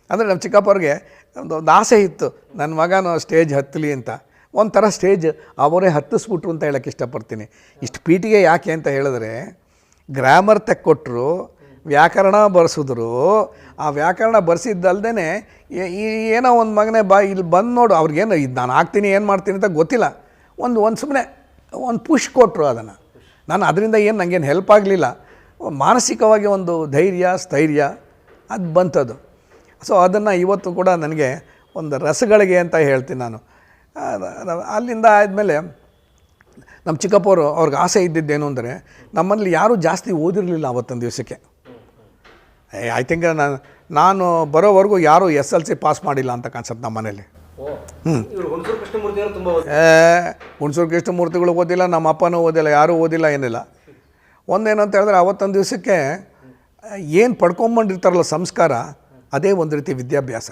ಅಂದರೆ ನಮ್ಮ ಚಿಕ್ಕಪ್ಪವ್ರಿಗೆ ಒಂದು ಆಸೆ ಇತ್ತು, ನನ್ನ ಮಗನೂ ಸ್ಟೇಜ್ ಹತ್ತಲಿ ಅಂತ. ಒಂಥರ ಸ್ಟೇಜ್ ಅವರೇ ಹತ್ತಿಸ್ಬಿಟ್ರು ಅಂತ ಹೇಳೋಕ್ಕೆ ಇಷ್ಟಪಡ್ತೀನಿ. ಇಷ್ಟು ಪೀಟಿಗೆ ಯಾಕೆ ಅಂತ ಹೇಳಿದ್ರೆ, ಗ್ರಾಮರ್ ತೆಕ್ಕೊಟ್ರು, ವ್ಯಾಕರಣ ಬರ್ಸಿದ್ರು. ಆ ವ್ಯಾಕರಣ ಬರ್ಸಿದ್ದಲ್ದೇ ಏನೋ ಒಂದು ಮಗನೇ ಇಲ್ಲಿ ಬಂದು ನೋಡು, ಅವ್ರಿಗೇನು ಇದು ನಾನು ಆಗ್ತೀನಿ ಏನು ಮಾಡ್ತೀನಿ ಅಂತ ಗೊತ್ತಿಲ್ಲ, ಒಂದು ಸುಮ್ಮನೆ ಒಂದು ಪುಷ್ ಕೊಟ್ಟರು. ಅದನ್ನು ನಾನು ಅದರಿಂದ ಏನು ನನಗೇನು ಹೆಲ್ಪ್ ಆಗಲಿಲ್ಲ, ಮಾನಸಿಕವಾಗಿ ಒಂದು ಧೈರ್ಯ ಸ್ಥೈರ್ಯ ಅದು ಬಂತದು. ಸೊ ಅದನ್ನು ಇವತ್ತು ಕೂಡ ನನಗೆ ಒಂದು ರಸಗಳಿಗೆ ಅಂತ ಹೇಳ್ತೀನಿ ನಾನು. ಅಲ್ಲಿಂದ ಆದಮೇಲೆ ನಮ್ಮ ಚಿಕ್ಕಪ್ಪವರು ಅವ್ರಿಗೆ ಆಸೆ ಇದ್ದಿದ್ದೇನು ಅಂದರೆ, ನಮ್ಮಲ್ಲಿ ಯಾರೂ ಜಾಸ್ತಿ ಓದಿರಲಿಲ್ಲ ಆವತ್ತೊಂದು ದಿವಸಕ್ಕೆ. ಐ ಥಿಂಕ್ ನಾನು ಬರೋವರೆಗೂ ಯಾರೂ SLC ಪಾಸ್ ಮಾಡಿಲ್ಲ ಅಂತ ಕಾಣಿಸುತ್ತೆ ನಮ್ಮ ಮನೇಲಿ. ಹುಣಸೂರು ಕೃಷ್ಣಮೂರ್ತಿಗಳು ಓದಿಲ್ಲ, ನಮ್ಮ ಅಪ್ಪನೂ ಓದಿಲ್ಲ, ಯಾರೂ ಓದಿಲ್ಲ, ಏನಿಲ್ಲ. ಒಂದೇನಂತ ಹೇಳಿದ್ರೆ ಅವತ್ತೊಂದು ದಿವಸಕ್ಕೆ ಏನು ಪಡ್ಕೊಂಬಂಡಿರ್ತಾರಲ್ಲ ಸಂಸ್ಕಾರ, ಅದೇ ಒಂದು ರೀತಿ ವಿದ್ಯಾಭ್ಯಾಸ.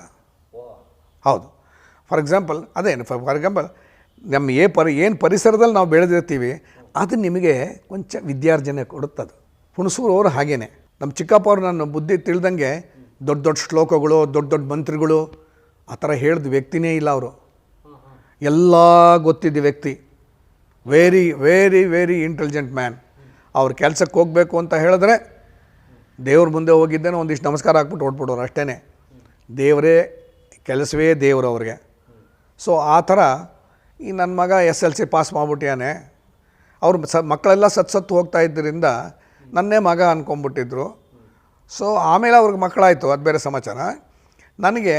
ಹೌದು. ಫಾರ್ ಎಕ್ಸಾಂಪಲ್ ನಮ್ಮ ಏನು ಪರಿಸರದಲ್ಲಿ ನಾವು ಬೆಳೆದಿರ್ತೀವಿ ಅದು ನಿಮಗೆ ಕೊಂಚ ವಿದ್ಯಾರ್ಜನೆ ಕೊಡುತ್ತದು. ಹುಣಸೂರು ಅವರು ಹಾಗೇ. ನಮ್ಮ ಚಿಕ್ಕಪ್ಪವ್ರು ನನ್ನ ಬುದ್ಧಿ ತಿಳಿದಂಗೆ ದೊಡ್ಡ ದೊಡ್ಡ ಶ್ಲೋಕಗಳು, ದೊಡ್ಡ ದೊಡ್ಡ ಮಂತ್ರಗಳು ಆ ಥರ ಹೇಳಿದ ವ್ಯಕ್ತಿನೇ ಇಲ್ಲ ಅವರು. ಎಲ್ಲ ಗೊತ್ತಿದ್ದ ವ್ಯಕ್ತಿ, very very very intelligent man. ಅವ್ರ ಕೆಲಸಕ್ಕೆ ಹೋಗಬೇಕು ಅಂತ ಹೇಳಿದ್ರೆ ದೇವ್ರ ಮುಂದೆ ಹೋಗಿದ್ದೇನೆ, ಒಂದಿಷ್ಟು ನಮಸ್ಕಾರ ಹಾಕ್ಬಿಟ್ಟು ಹೊಟ್ಬಿಡೋರು ಅಷ್ಟೇ. ದೇವರೇ ಕೆಲಸವೇ ದೇವರು ಅವ್ರಿಗೆ. ಸೊ ಆ ಥರ ಈ ನನ್ನ ಮಗ SLC ಪಾಸ್ ಮಾಡಿಬಿಟ್ಯಾನೆ. ಅವ್ರು ಮಕ್ಕಳೆಲ್ಲ ಸತ್ತು ಹೋಗ್ತಾ ಇದ್ದರಿಂದ ನನ್ನೇ ಮಗ ಅಂದ್ಕೊಂಬಿಟ್ಟಿದ್ರು. ಸೊ ಆಮೇಲೆ ಅವ್ರಿಗೆ ಮಕ್ಕಳಾಯಿತು, ಅದು ಬೇರೆ ಸಮಾಚಾರ. ನನಗೆ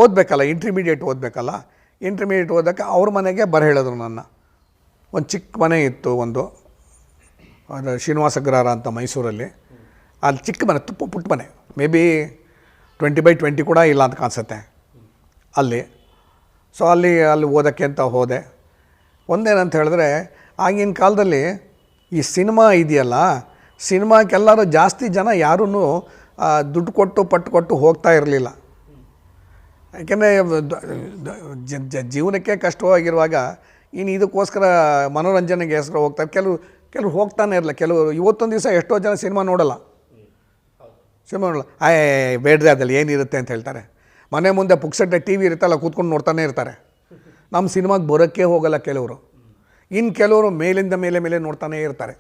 ಓದಬೇಕಲ್ಲ, ಇಂಟರ್ಮೀಡಿಯೇಟ್ ಓದಬೇಕಲ್ಲ. ಇಂಟರ್ಮೀಡಿಯೇಟ್ ಓದೋಕ್ಕೆ ಅವ್ರ ಮನೆಗೆ ಹೇಳಿದ್ರು ನನ್ನ. ಒಂದು ಚಿಕ್ಕ ಮನೆ ಇತ್ತು, ಒಂದು ಅದು ಶ್ರೀನಿವಾಸಗ್ರಹಾರ ಅಂತ ಮೈಸೂರಲ್ಲಿ. ಅಲ್ಲಿ ಚಿಕ್ಕ ಮನೆ, ಪುಟ್ಟ ಮನೆ, ಮೇ ಬಿ 20x20 ಕೂಡ ಇಲ್ಲ ಅಂತ ಕಾಣಿಸುತ್ತೆ ಅಲ್ಲಿ. ಸೊ ಅಲ್ಲಿ ಓದೋಕ್ಕೆ ಅಂತ ಹೋದೆ. ಒಂದೇನಂತ ಹೇಳಿದ್ರೆ, ಆಗಿನ ಕಾಲದಲ್ಲಿ ಈ ಸಿನಿಮಾ ಇದೆಯಲ್ಲ, ಸಿನಿಮಾಕ್ಕೆಲ್ಲರೂ ಜಾಸ್ತಿ ಜನ ಯಾರೂ ದುಡ್ಡು ಕೊಟ್ಟು ಪಟ್ಟು ಕೊಟ್ಟು ಹೋಗ್ತಾ ಇರಲಿಲ್ಲ. ಯಾಕೆಂದರೆ ಜೀವನಕ್ಕೆ ಕಷ್ಟವಾಗಿರುವಾಗ ಇನ್ನು ಇದಕ್ಕೋಸ್ಕರ ಮನೋರಂಜನೆಗೋಸ್ಕರ ಹೋಗ್ತಾರೆ. ಕೆಲವರು ಹೋಗ್ತಾನೆ ಇರಲ್ಲ. ಕೆಲವರು ಇವತ್ತೊಂದು ದಿವಸ ಎಷ್ಟೋ ಜನ ಸಿನಿಮಾ ನೋಡಲ್ಲ. ಬೇಡ್ರೆ ಅದಲ್ಲಿ ಏನಿರುತ್ತೆ ಅಂತ ಹೇಳ್ತಾರೆ. ಮನೆ ಮುಂದೆ ಪುಕ್ಸಟ್ಟೆ TV ಇರುತ್ತಲ್ಲ, ಕೂತ್ಕೊಂಡು ನೋಡ್ತಾನೆ ಇರ್ತಾರೆ. ನಮ್ಮ ಸಿನಿಮಾಗೆ ಬರೋಕ್ಕೆ ಹೋಗಲ್ಲ ಕೆಲವರು. ಇನ್ನು ಕೆಲವರು ಮೇಲಿಂದ ಮೇಲೆ ನೋಡ್ತಾನೇ ಇರ್ತಾರೆ.